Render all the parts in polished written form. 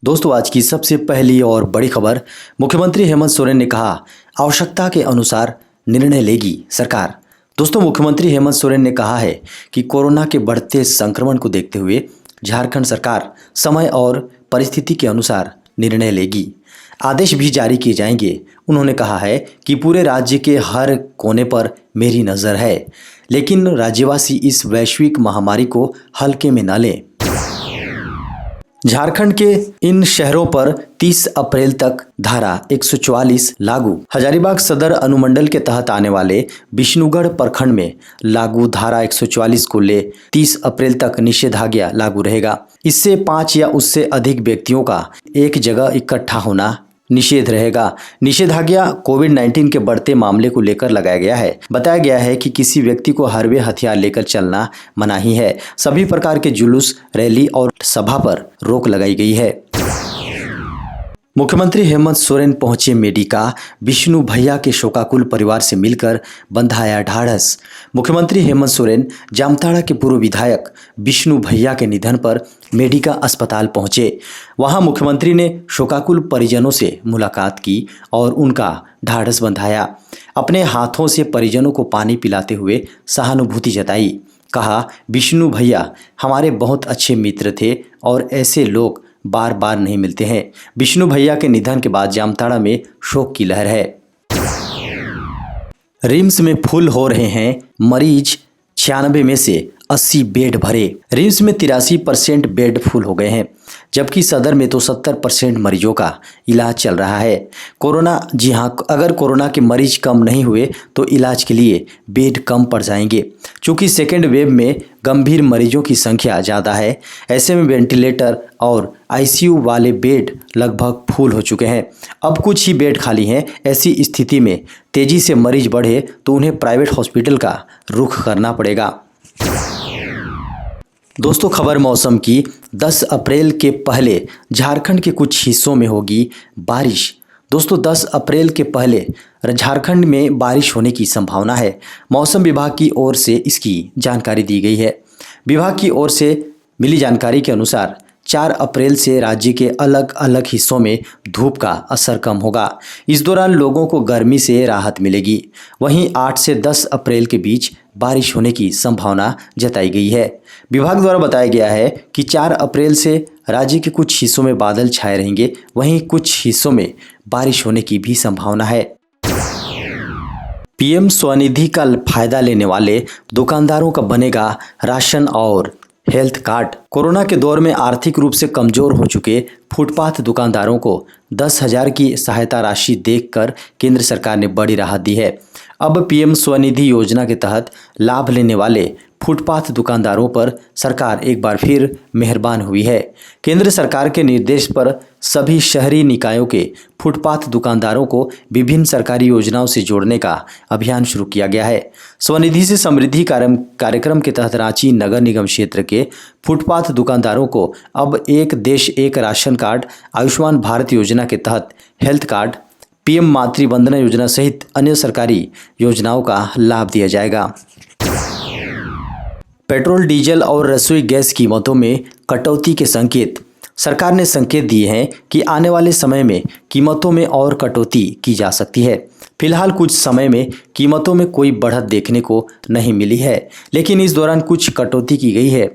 दोस्तों, आज की सबसे पहली और बड़ी खबर। मुख्यमंत्री हेमंत सोरेन ने कहा, आवश्यकता के अनुसार निर्णय लेगी सरकार। दोस्तों, मुख्यमंत्री हेमंत सोरेन ने कहा है कि कोरोना के बढ़ते संक्रमण को देखते हुए झारखंड सरकार समय और परिस्थिति के अनुसार निर्णय लेगी। आदेश भी जारी किए जाएंगे। उन्होंने कहा है कि पूरे राज्य के हर कोने पर मेरी नज़र है, लेकिन राज्यवासी इस वैश्विक महामारी को हल्के में न लें। झारखंड के इन शहरों पर 30 अप्रैल तक धारा 144 लागू। हजारीबाग सदर अनुमंडल के तहत आने वाले विष्णुगढ़ प्रखंड में लागू धारा 144 को ले 30 अप्रैल तक निषेधाज्ञा लागू रहेगा। इससे 5 या उससे अधिक व्यक्तियों का एक जगह इकट्ठा होना निषेध रहेगा। निषेधाज्ञा कोविड-19 के बढ़ते मामले को लेकर लगाया गया है। बताया गया है कि किसी व्यक्ति को हरवे हथियार लेकर चलना मनाही है। सभी प्रकार के जुलूस, रैली और सभा पर रोक लगाई गई है। मुख्यमंत्री हेमंत सोरेन पहुंचे मेडिका। विष्णु भैया के शोकाकुल परिवार से मिलकर बंधाया ढाढ़स। मुख्यमंत्री हेमंत सोरेन जामताड़ा के पूर्व विधायक विष्णु भैया के निधन पर मेडिका अस्पताल पहुंचे। वहां मुख्यमंत्री ने शोकाकुल परिजनों से मुलाकात की और उनका ढाढ़स बंधाया। अपने हाथों से परिजनों को पानी पिलाते हुए सहानुभूति जताई। कहा, विष्णु भैया हमारे बहुत अच्छे मित्र थे और ऐसे लोग बार बार नहीं मिलते हैं। विष्णु भैया के निधन के बाद जामताड़ा में शोक की लहर है। रिम्स में फुल हो रहे हैं मरीज। 96 में से 80 बेड भरे। रिम्स में 83% बेड फुल हो गए हैं, जबकि सदर में तो 70% मरीजों का इलाज चल रहा है। जी हाँ, अगर कोरोना के मरीज कम नहीं हुए तो इलाज के लिए बेड कम पड़ जाएंगे। चूँकि सेकेंड वेव में गंभीर मरीजों की संख्या ज़्यादा है, ऐसे में वेंटिलेटर और आईसीयू वाले बेड लगभग फुल हो चुके हैं। अब कुछ ही बेड खाली हैं। ऐसी स्थिति में तेज़ी से मरीज बढ़े तो उन्हें प्राइवेट हॉस्पिटल का रुख करना पड़ेगा। दोस्तों, खबर मौसम की। 10 अप्रैल के पहले झारखंड के कुछ हिस्सों में होगी बारिश। दोस्तों, 10 अप्रैल के पहले झारखंड में बारिश होने की संभावना है। मौसम विभाग की ओर से इसकी जानकारी दी गई है। विभाग की ओर से मिली जानकारी के अनुसार 4 अप्रैल से राज्य के अलग अलग हिस्सों में धूप का असर कम होगा। इस दौरान लोगों को गर्मी से राहत मिलेगी। वहीं 8 से 10 अप्रैल के बीच बारिश होने की संभावना जताई गई है। विभाग द्वारा बताया गया है कि 4 अप्रैल से राज्य के कुछ हिस्सों में बादल छाए रहेंगे, वहीं कुछ हिस्सों में बारिश होने की भी संभावना है। पीएम स्वनिधि का फायदा लेने वाले दुकानदारों का बनेगा राशन और हेल्थ कार्ड। कोरोना के दौर में आर्थिक रूप से कमजोर हो चुके फुटपाथ दुकानदारों को 10,000 की सहायता राशि देकर केंद्र सरकार ने बड़ी राहत दी है। अब पीएम स्वनिधि योजना के तहत लाभ लेने वाले फुटपाथ दुकानदारों पर सरकार एक बार फिर मेहरबान हुई है। केंद्र सरकार के निर्देश पर सभी शहरी निकायों के फुटपाथ दुकानदारों को विभिन्न सरकारी योजनाओं से जोड़ने का अभियान शुरू किया गया है। स्वनिधि से समृद्धि कार्यक्रम के तहत रांची नगर निगम क्षेत्र के फुटपाथ दुकानदारों को अब एक देश एक राशन कार्ड, आयुष्मान भारत योजना के तहत हेल्थ कार्ड, पीएम मातृ वंदना योजना सहित अन्य सरकारी योजनाओं का लाभ दिया जाएगा। पेट्रोल, डीजल और रसोई गैस कीमतों में कटौती के संकेत। सरकार ने संकेत दिए हैं कि आने वाले समय में कीमतों में और कटौती की जा सकती है। फिलहाल कुछ समय में कीमतों में कोई बढ़त देखने को नहीं मिली है, लेकिन इस दौरान कुछ कटौती की गई है।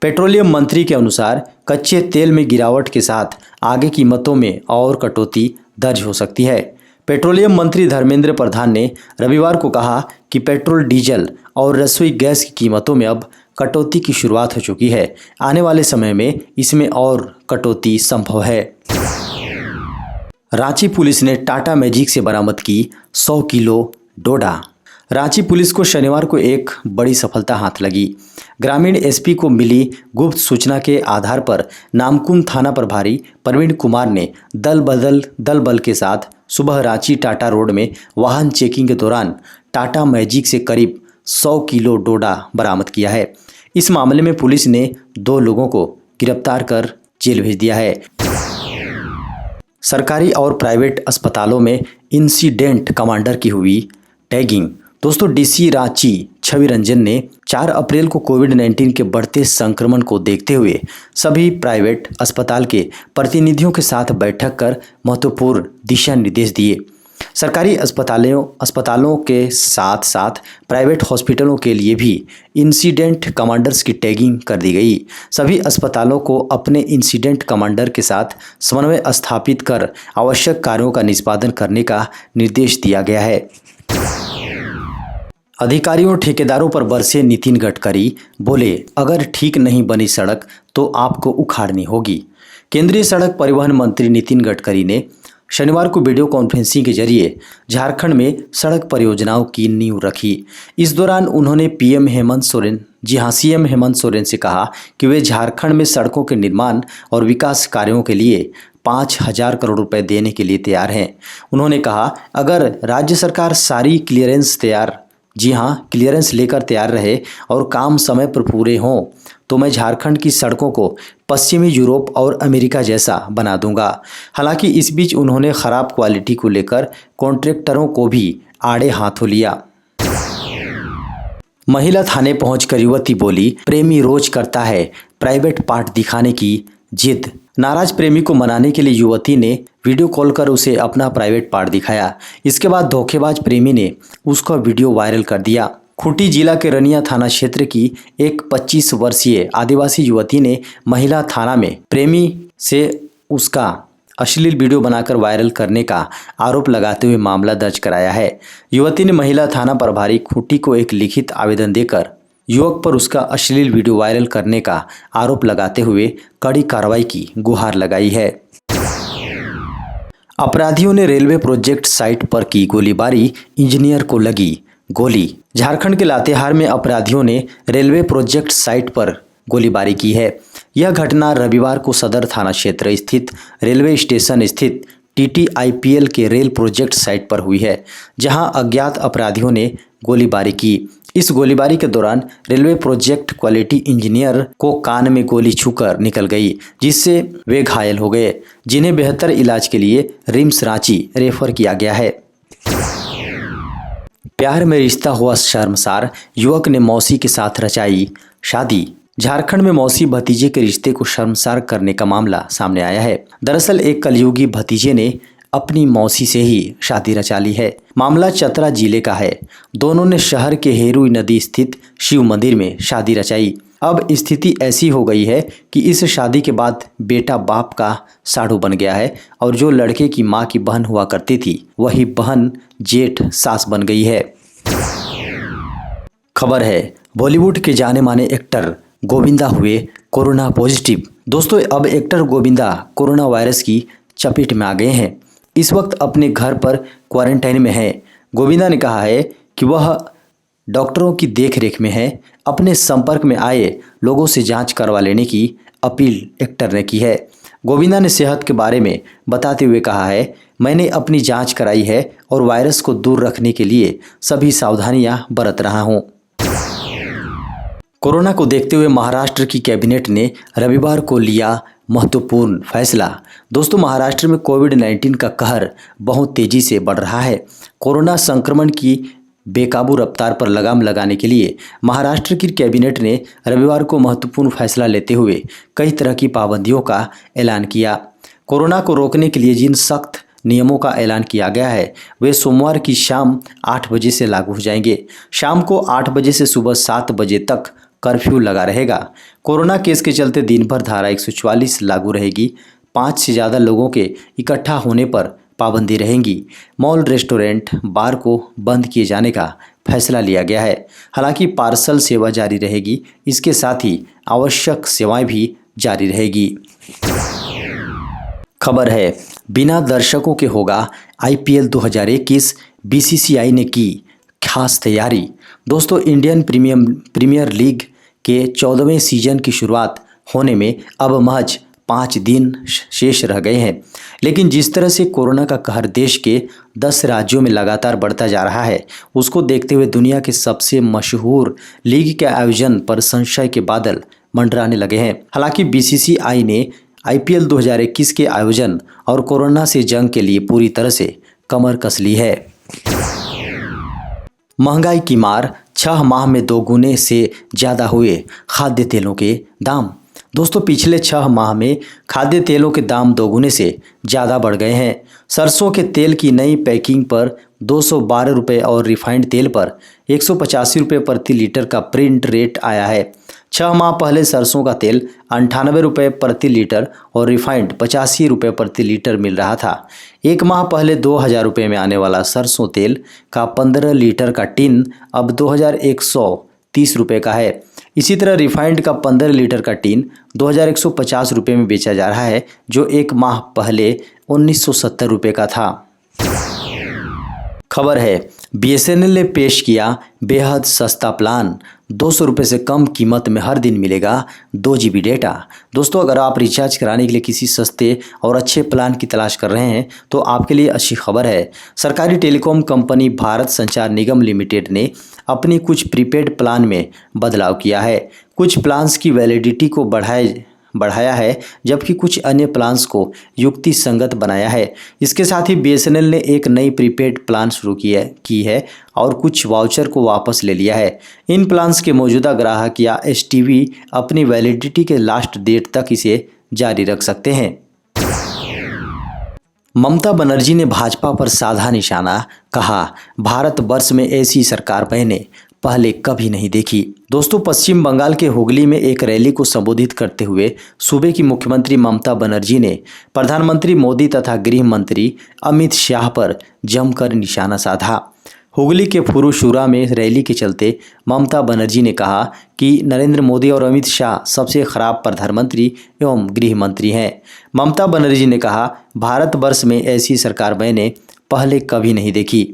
पेट्रोलियम मंत्री के अनुसार कच्चे तेल में गिरावट के साथ आगे कीमतों में और कटौती दर्ज हो सकती है। पेट्रोलियम मंत्री धर्मेंद्र प्रधान ने रविवार को कहा कि पेट्रोल, डीजल और रसोई गैस की कीमतों में अब कटौती की शुरुआत हो चुकी है। आने वाले समय में इसमें और कटौती संभव है। रांची पुलिस ने टाटा मैजिक से बरामद की 100 किलो डोडा। रांची पुलिस को शनिवार को एक बड़ी सफलता हाथ लगी। ग्रामीण एसपी को मिली गुप्त सूचना के आधार पर नामकुम थाना प्रभारी प्रवीण कुमार ने दल बल के साथ सुबह रांची टाटा रोड में वाहन चेकिंग के दौरान टाटा मैजिक से करीब 100 किलो डोडा बरामद किया है। इस मामले में पुलिस ने 2 लोगों को गिरफ्तार कर जेल भेज दिया है। सरकारी और प्राइवेट अस्पतालों में इंसिडेंट कमांडर की हुई टैगिंग। दोस्तों डीसी रांची छवि रंजन ने 4 अप्रैल को कोविड-19 के बढ़ते संक्रमण को देखते हुए सभी प्राइवेट अस्पताल के प्रतिनिधियों के साथ बैठक कर महत्वपूर्ण दिशा निर्देश दिए। सरकारी अस्पतालों के साथ साथ प्राइवेट हॉस्पिटलों के लिए भी इंसिडेंट कमांडर्स की टैगिंग कर दी गई। सभी अस्पतालों को अपने इंसिडेंट कमांडर के साथ समन्वय स्थापित कर आवश्यक कार्यों का निष्पादन करने का निर्देश दिया गया है। अधिकारियों ठेकेदारों पर बरसे नितिन गडकरी, बोले अगर ठीक नहीं बनी सड़क तो आपको उखाड़नी होगी। केंद्रीय सड़क परिवहन मंत्री नितिन गडकरी ने शनिवार को वीडियो कॉन्फ्रेंसिंग के जरिए झारखंड में सड़क परियोजनाओं की नींव रखी। इस दौरान उन्होंने सीएम हेमंत सोरेन से कहा कि वे झारखंड में सड़कों के निर्माण और विकास कार्यों के लिए 5,000 करोड़ रुपए देने के लिए तैयार हैं। उन्होंने कहा अगर राज्य सरकार सारी क्लियरेंस लेकर तैयार रहे और काम समय पर पूरे हों तो मैं झारखंड की सड़कों को पश्चिमी यूरोप और अमेरिका जैसा बना दूंगा। हालांकि इस बीच उन्होंने खराब क्वालिटी को लेकर कॉन्ट्रैक्टरों को भी आड़े हाथों लिया। महिला थाने पहुंचकर युवती बोली प्रेमी रोज करता है प्राइवेट पार्ट दिखाने की जिद। नाराज प्रेमी को मनाने के लिए युवती ने वीडियो कॉल कर उसे अपना प्राइवेट पार्ट दिखाया। इसके बाद धोखेबाज प्रेमी ने उसका वीडियो वायरल कर दिया। खूंटी जिला के रनिया थाना क्षेत्र की एक 25 वर्षीय आदिवासी युवती ने महिला थाना में प्रेमी से उसका अश्लील वीडियो बनाकर वायरल करने का आरोप लगाते हुए मामला दर्ज कराया है। युवती ने महिला थाना प्रभारी खूंटी को एक लिखित आवेदन देकर युवक पर उसका अश्लील वीडियो वायरल करने का आरोप लगाते हुए कड़ी कार्रवाई की गुहार लगाई है। अपराधियों ने रेलवे प्रोजेक्ट साइट पर की गोलीबारी, इंजीनियर को लगी गोली। झारखंड के लातेहार में अपराधियों ने रेलवे प्रोजेक्ट साइट पर गोलीबारी की है। यह घटना रविवार को सदर थाना क्षेत्र स्थित रेलवे स्टेशन स्थित TTIPL के रेल प्रोजेक्ट साइट पर हुई है, जहां अज्ञात अपराधियों ने गोलीबारी की। इस गोलीबारी के दौरान रेलवे प्रोजेक्ट क्वालिटी इंजीनियर को कान में गोली छूकर निकल गई, जिससे वे घायल हो गए, जिन्हें बेहतर इलाज के लिए रिम्स रांची रेफर किया गया है। प्यार में रिश्ता हुआ शर्मसार, युवक ने मौसी के साथ रचाई शादी। झारखंड में मौसी भतीजे के रिश्ते को शर्मसार करने का मामला सामने आया है। दरअसल एक कलयुगी भतीजे ने अपनी मौसी से ही शादी रचा ली है। मामला चतरा जिले का है। दोनों ने शहर के हेरुई नदी स्थित शिव मंदिर में शादी रचाई। अब स्थिति ऐसी हो गई है कि इस शादी के बाद बेटा बाप का साढ़ू बन गया है और जो लड़के की मां की बहन हुआ करती थी वही बहन जेठ सास बन गई है। खबर है बॉलीवुड के जाने माने एक्टर गोविंदा हुए कोरोना पॉजिटिव। दोस्तों अब एक्टर गोविंदा कोरोना वायरस की चपेट में आ गए हैं। इस वक्त अपने घर पर क्वारंटाइन में है। गोविंदा ने कहा है कि वह डॉक्टरों की देखरेख में है। अपने संपर्क में आए लोगों से जांच करवा लेने की अपील एक्टर ने की है। गोविंदा ने सेहत के बारे में बताते हुए कहा है, मैंने अपनी जांच कराई है और वायरस को दूर रखने के लिए सभी सावधानियां बरत रहा हूं। कोरोना को देखते हुए महाराष्ट्र की कैबिनेट ने रविवार को लिया महत्वपूर्ण फैसला। दोस्तों महाराष्ट्र में कोविड-19 का कहर बहुत तेजी से बढ़ रहा है। कोरोना संक्रमण की बेकाबू रफ्तार पर लगाम लगाने के लिए महाराष्ट्र की कैबिनेट ने रविवार को महत्वपूर्ण फैसला लेते हुए कई तरह की पाबंदियों का ऐलान किया। कोरोना को रोकने के लिए जिन सख्त नियमों का ऐलान किया गया है वे सोमवार की शाम 8 बजे से लागू हो जाएंगे। शाम को 8 बजे से सुबह 7 बजे तक कर्फ्यू लगा रहेगा। कोरोना केस के चलते दिन भर धारा 144 लागू रहेगी। 5 से ज़्यादा लोगों के इकट्ठा होने पर पाबंदी रहेंगी। मॉल, रेस्टोरेंट, बार को बंद किए जाने का फैसला लिया गया है। हालांकि पार्सल सेवा जारी रहेगी। इसके साथ ही आवश्यक सेवाएं भी जारी रहेगी। खबर है बिना दर्शकों के होगा IPL 2021, BCCI ने की खास तैयारी। दोस्तों इंडियन प्रीमियर लीग के 14वें सीजन की शुरुआत होने में अब महज 5 दिन शेष रह गए हैं, लेकिन जिस तरह से कोरोना का कहर देश के 10 राज्यों में लगातार बढ़ता जा रहा है उसको देखते हुए दुनिया के सबसे मशहूर लीग के आयोजन पर संशय के बादल मंडराने लगे हैं। हालांकि BCCI ने IPL 2021 के आयोजन और कोरोना से जंग के लिए पूरी तरह से कमर कस ली है। महंगाई की मार, 6 माह में दोगुने से ज़्यादा हुए खाद्य तेलों के दाम। दोस्तों, पिछले 6 माह में खाद्य तेलों के दाम दोगुने से ज़्यादा बढ़ गए हैं। सरसों के तेल की नई पैकिंग पर 212 रुपये और रिफाइंड तेल पर 185 रुपये प्रति लीटर का प्रिंट रेट आया है। 6 माह पहले सरसों का तेल 98 रुपये प्रति लीटर और रिफाइंड 85 रुपये प्रति लीटर मिल रहा था। एक माह पहले 2000 रुपये में आने वाला सरसों तेल का 15 लीटर का टिन अब 2130 रुपये का है। इसी तरह रिफाइंड का 15 लीटर का टिन 2150 रुपये में बेचा जा रहा है, जो एक माह पहले 1970 रुपये का था। खबर है, BSNL ने पेश किया बेहद सस्ता प्लान। 200 रुपये से कम कीमत में हर दिन मिलेगा 2 GB डेटा। दोस्तों, अगर आप रिचार्ज कराने के लिए किसी सस्ते और अच्छे प्लान की तलाश कर रहे हैं तो आपके लिए अच्छी खबर है। सरकारी टेलीकॉम कंपनी भारत संचार निगम लिमिटेड ने अपनी कुछ प्रीपेड प्लान में बदलाव किया है। कुछ प्लान्स की वैलिडिटी को बढ़ाया है, जबकि कुछ अन्य प्लान्स को युक्ति संगत बनाया है। इसके साथ ही BSNL ने एक नई प्रीपेड प्लान शुरू की है और कुछ वाउचर को वापस ले लिया है। इन प्लान्स के मौजूदा ग्राहक या STV अपनी वैलिडिटी के लास्ट डेट तक इसे जारी रख सकते हैं। ममता बनर्जी ने भाजपा पर साधा निशाना, कहा भारत वर्ष में ऐसी सरकार मैंने पहले कभी नहीं देखी। दोस्तों, पश्चिम बंगाल के हुगली में एक रैली को संबोधित करते हुए सूबे की मुख्यमंत्री ममता बनर्जी ने प्रधानमंत्री मोदी तथा गृह मंत्री अमित शाह पर जमकर निशाना साधा। हुगली के फुरुशुरा में रैली के चलते ममता बनर्जी ने कहा कि नरेंद्र मोदी और अमित शाह सबसे खराब प्रधानमंत्री एवं गृह मंत्री हैं। ममता बनर्जी ने कहा, भारत वर्ष में ऐसी सरकार मैंने पहले कभी नहीं देखी।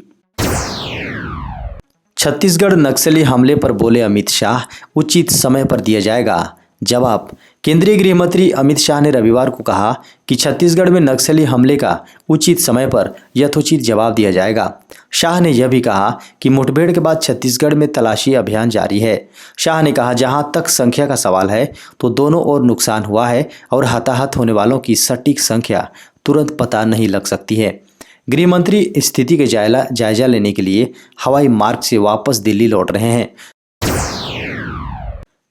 छत्तीसगढ़ नक्सली हमले पर बोले अमित शाह, उचित समय पर दिया जाएगा जवाब। केंद्रीय गृह मंत्री अमित शाह ने रविवार को कहा कि छत्तीसगढ़ में नक्सली हमले का उचित समय पर यथोचित जवाब दिया जाएगा। शाह ने यह भी कहा कि मुठभेड़ के बाद छत्तीसगढ़ में तलाशी अभियान जारी है। शाह ने कहा, जहां तक संख्या का सवाल है तो दोनों ओर नुकसान हुआ है और हताहत होने वालों की सटीक संख्या तुरंत पता नहीं लग सकती है। गृह मंत्री स्थिति के जायजा लेने के लिए हवाई मार्ग से वापस दिल्ली लौट रहे हैं।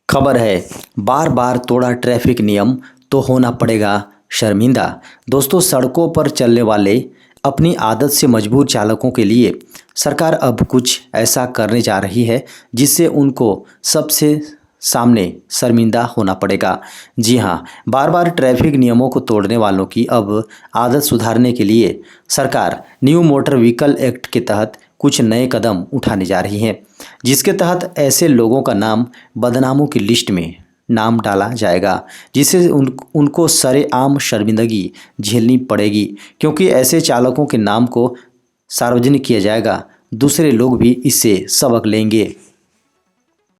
खबर है, बार बार तोड़ा ट्रैफिक नियम तो होना पड़ेगा शर्मिंदा। दोस्तों, सड़कों पर चलने वाले अपनी आदत से मजबूर चालकों के लिए सरकार अब कुछ ऐसा करने जा रही है जिससे उनको सबसे सामने शर्मिंदा होना पड़ेगा। जी हाँ, बार बार ट्रैफिक नियमों को तोड़ने वालों की अब आदत सुधारने के लिए सरकार न्यू मोटर व्हीकल एक्ट के तहत कुछ नए कदम उठाने जा रही है, जिसके तहत ऐसे लोगों का नाम बदनामों की लिस्ट में नाम डाला जाएगा, जिससे उनको सरेआम शर्मिंदगी झेलनी पड़ेगी, क्योंकि ऐसे चालकों के नाम को सार्वजनिक किया जाएगा। दूसरे लोग भी इससे सबक लेंगे।